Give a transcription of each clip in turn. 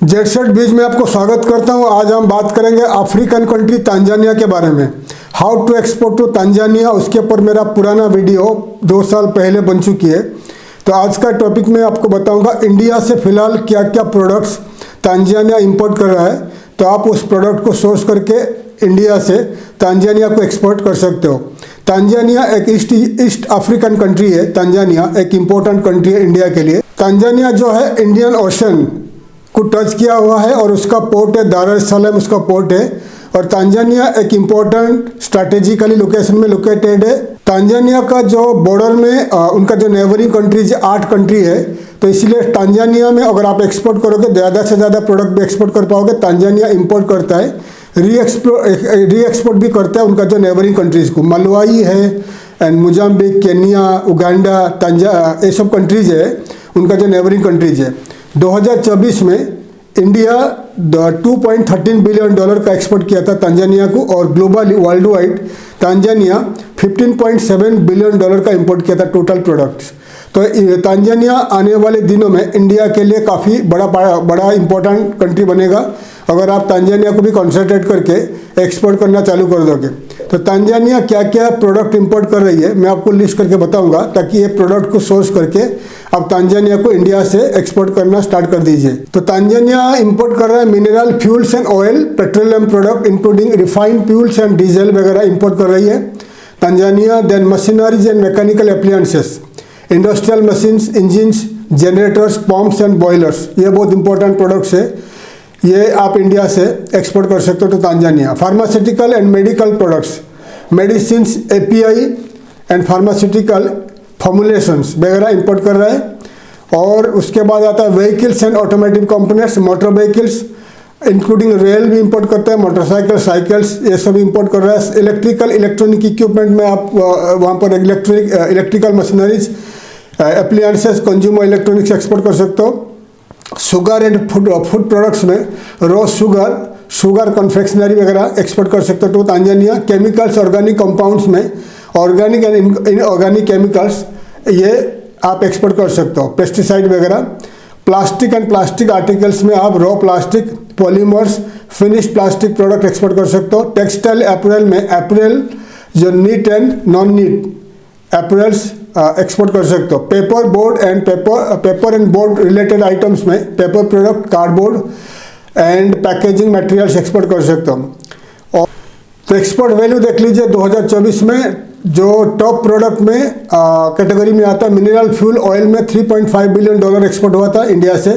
Jet set बीज में आपको स्वागत करता हूं। आज हम बात करेंगे अफ्रीकन कंट्री तांजानिया के बारे में। How to export to Tanzania, उसके ऊपर मेरा पुराना वीडियो 2 साल पहले बन चुकी है। तो आज का टॉपिक में आपको बताऊंगा इंडिया से फिलहाल क्या क्या प्रोडक्ट्स तांजानिया इंपोर्ट कर रहा है, तो आप उस प्रोडक्ट को सोर्स करके इंडिया से तांजानिया को एक्सपोर्ट कर सकते हो। तांजानिया एक ईस्ट अफ्रीकन कंट्री है। तांजानिया एक इम्पोर्टेंट कंट्री है इंडिया के लिए। तांजानिया जो है इंडियन ओशन को टच किया हुआ है और उसका पोर्ट है दार एस सलाम, उसका पोर्ट है। और तांजानिया एक इम्पोर्टेंट स्ट्रैटेजिकली लोकेशन में लोकेटेड है। तांजानिया का जो बॉर्डर में उनका जो नेबरिंग कंट्रीज 8 कंट्री है, तो इसलिए तांजानिया में अगर आप एक्सपोर्ट करोगे ज़्यादा से ज़्यादा प्रोडक्ट भी एक्सपोर्ट कर पाओगे। तांजानिया इंपोर्ट करता है, री एक्सपोर्ट भी करता है उनका जो नेबरिंग कंट्रीज़ को। मलवाई है एंड मोजाम्बिक, केन्या, उगांडा, ये सब कंट्रीज है उनका जो नेबरिंग कंट्रीज है। 2024 में इंडिया 2.13 बिलियन डॉलर का एक्सपोर्ट किया था तांजानिया को, और globally world wide Tanzania 15.7 billion dollar का इंपोर्ट किया था टोटल प्रोडक्ट्स। तो तांजानिया आने वाले दिनों में इंडिया के लिए काफ़ी बड़ा इंपॉर्टेंट कंट्री बनेगा अगर आप तांजानिया को भी कॉन्सेंट्रेट करके एक्सपोर्ट करना चालू कर दोगे। तो तांजानिया क्या क्या प्रोडक्ट इंपोर्ट कर रही है मैं आपको लिस्ट करके बताऊंगा, ताकि ये प्रोडक्ट को सोर्स करके आप तांजानिया को इंडिया से एक्सपोर्ट करना स्टार्ट कर दीजिए। तो तांजानिया इंपोर्ट कर रहा है mineral fuels and oil, petroleum product including refined fuels and diesel वगैरह इंपोर्ट कर रही है Tanzania. Then machineries and mechanical appliances, industrial machines, engines, generators, pumps and boilers, ये बहुत इंपॉर्टेंट प्रोडक्ट्स है, ये आप इंडिया से एक्सपोर्ट कर सकते हो तो Tanzania. Pharmaceutical and medical products, medicines, API and pharmaceutical formulations वगैरह इंपोर्ट कर रहा है। और उसके बाद आता है vehicles and automotive components, motor vehicles including rail भी इंपोर्ट करता है, मोटरसाइकिल, साइकिल्स, ये सब इंपोर्ट कर रहा है। इलेक्ट्रिकल इक्विपमेंट में आप वहाँ पर electrical machineries, appliances, consumer electronics export कर सकते हो। शुगर एंड फूड प्रोडक्ट्स में रॉ शुगर कन्फेक्शनरी वगैरह एक्सपोर्ट कर सकते हो तो तांजानिया। केमिकल्स, ऑर्गेनिक कंपाउंड्स में ऑर्गेनिक एंड इनऑर्गेनिक केमिकल्स ये आप एक्सपोर्ट कर सकते हो, पेस्टिसाइड वगैरह। प्लास्टिक एंड प्लास्टिक आर्टिकल्स में आप raw plastic, polymers, finished plastic product export कर सकते हो। टेक्सटाइल अपरेल में अपरेल जो knit and non knit apparels export कर सकते हो। Paper and board related items में paper product, cardboard and packaging materials export कर सकते हो। और तो एक्सपोर्ट वैल्यू देख लीजिए 2024 में जो टॉप प्रोडक्ट में कैटेगरी में आता है मिनरल फ्यूल ऑयल में 3.5 बिलियन डॉलर एक्सपोर्ट हुआ था इंडिया से।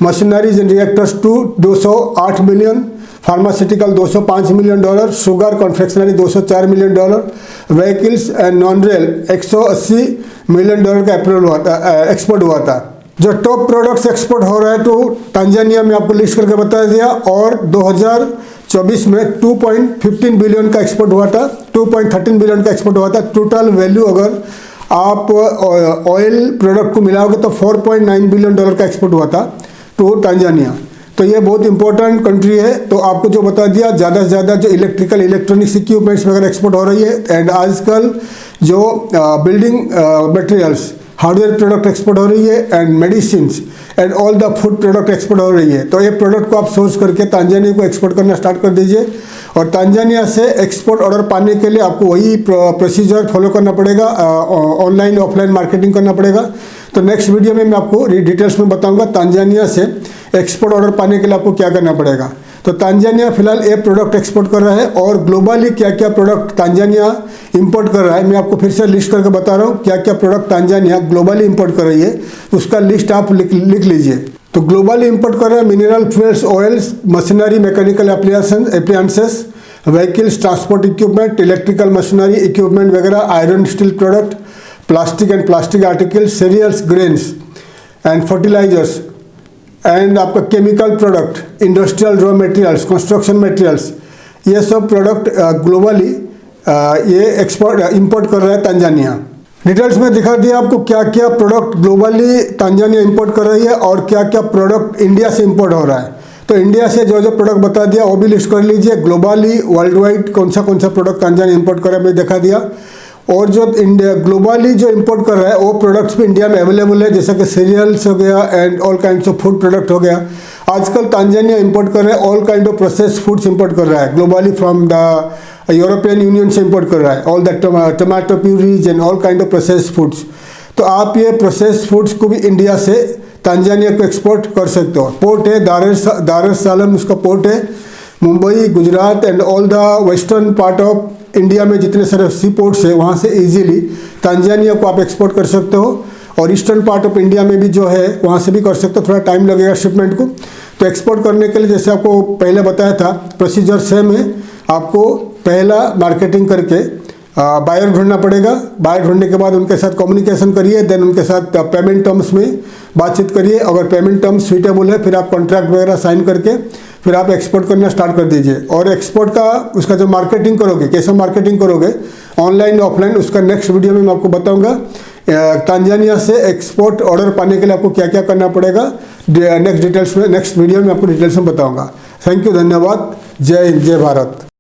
Machineries and reactors 208 million, pharmaceutical 205 million dollar, sugar confectionery 204 million dollar, vehicles and non rail 180 million dollar का एक्सपोर्ट हुआ था। जो टॉप प्रोडक्ट्स एक्सपोर्ट हो रहा है तो तांजानिया में आपको लिस्ट करके बता दिया। और 2024 में 2.15 बिलियन का एक्सपोर्ट हुआ था, 2.13 बिलियन का एक्सपोर्ट हुआ था। टोटल वैल्यू अगर आप ऑयल प्रोडक्ट को मिलाओगे तो 4.9 बिलियन डॉलर का एक्सपोर्ट हुआ था टू तांजानिया। तो ये बहुत इंपॉर्टेंट कंट्री है। तो आपको जो बता दिया, ज़्यादा से ज़्यादा जो इलेक्ट्रिक्स इक्विपमेंट्स वगैरह एक्सपोर्ट हो रही है, एंड आजकल जो building materials, hardware product export हो रही है, and medicines and all the food product export हो रही है। तो ये प्रोडक्ट को आप सोर्स करके तांजानिया को एक्सपोर्ट करना स्टार्ट कर दीजिए। और तांजानिया से एक्सपोर्ट ऑर्डर पाने के लिए आपको वही प्रोसीजर फॉलो करना पड़ेगा, ऑनलाइन ऑफलाइन मार्केटिंग करना पड़ेगा। तो नेक्स्ट वीडियो में मैं आपको डिटेल्स में बताऊंगा तांजानिया से एक्सपोर्ट ऑर्डर पाने के लिए आपको क्या करना पड़ेगा। तो तांजानिया फिलहाल ये प्रोडक्ट एक्सपोर्ट कर रहा है, और ग्लोबली क्या क्या प्रोडक्ट तांजानिया इंपोर्ट कर रहा है मैं आपको फिर से लिस्ट करके बता रहा हूँ। क्या क्या प्रोडक्ट तांजानिया ग्लोबली इंपोर्ट कर रही है उसका लिस्ट आप लिख लीजिए। तो ग्लोबली इंपोर्ट कर रहा है mineral fuels, oils, machinery, mechanical appliances, vehicles, transport equipment, electrical machinery equipment वगैरह, iron steel product, plastic and plastic articles, cereals, grains and fertilisers, and आपका chemical product, industrial raw materials, construction materials, ये सब product globally ये import कर रहा है Tanzania. Details में दिखा दिया आपको क्या क्या प्रोडक्ट ग्लोबली तांजानिया इंपोर्ट कर रही है और क्या क्या प्रोडक्ट इंडिया से इंपोर्ट हो रहा है। तो इंडिया से जो जो प्रोडक्ट बता दिया वो भी लिस्ट कर लीजिए। ग्लोबली वर्ल्ड वाइड कौन सा प्रोडक्ट तांजानिया इंपोर्ट कर रहा है मैं दिखा दिया। और जो इंडिया ग्लोबली जो इंपोर्ट कर रहा है वो प्रोडक्ट्स भी इंडिया में अवेलेबल है, जैसे कि सीरियल्स हो गया and all kinds of food product हो गया। आजकल तांजानिया इंपोर्ट कर रहा है, all kind of processed foods import कर रहा है globally from the European union से इंपोर्ट कर रहा है, all the tomato purees and all kind of processed foods. तो आप ये प्रोसेस्ड फूड्स को भी इंडिया से तांजानिया को एक्सपोर्ट कर सकते हो। पोर्ट है दार एस सलाम, उसका पोर्ट है। Mumbai, Gujarat and all the western part of India में जितने सारे सी पोर्ट्स है वहाँ से इजीली तांजानिया को आप एक्सपोर्ट कर सकते हो। और ईस्टर्न पार्ट ऑफ इंडिया में भी जो है वहाँ से भी कर सकते हो, थोड़ा टाइम लगेगा शिपमेंट को। तो एक्सपोर्ट करने के लिए जैसे आपको पहले बताया था प्रोसीजर सेम है। आपको पहला मार्केटिंग करके बायर ढूंढना पड़ेगा। बायर ढूंढने के बाद उनके साथ कम्युनिकेशन करिए, देन उनके साथ पेमेंट टर्म्स में बातचीत करिए। अगर पेमेंट टर्म्स सूटेबल है फिर आप कॉन्ट्रैक्ट वगैरह साइन करके फिर आप एक्सपोर्ट करना स्टार्ट कर दीजिए। और एक्सपोर्ट का उसका जो मार्केटिंग करोगे, कैसे मार्केटिंग करोगे ऑनलाइन ऑफलाइन, उसका नेक्स्ट वीडियो में मैं आपको बताऊंगा। तांजानिया से एक्सपोर्ट ऑर्डर पाने के लिए आपको क्या क्या करना पड़ेगा नेक्स्ट वीडियो में आपको डिटेल्स में बताऊंगा। थैंक यू, धन्यवाद। जय हिंद, जय भारत।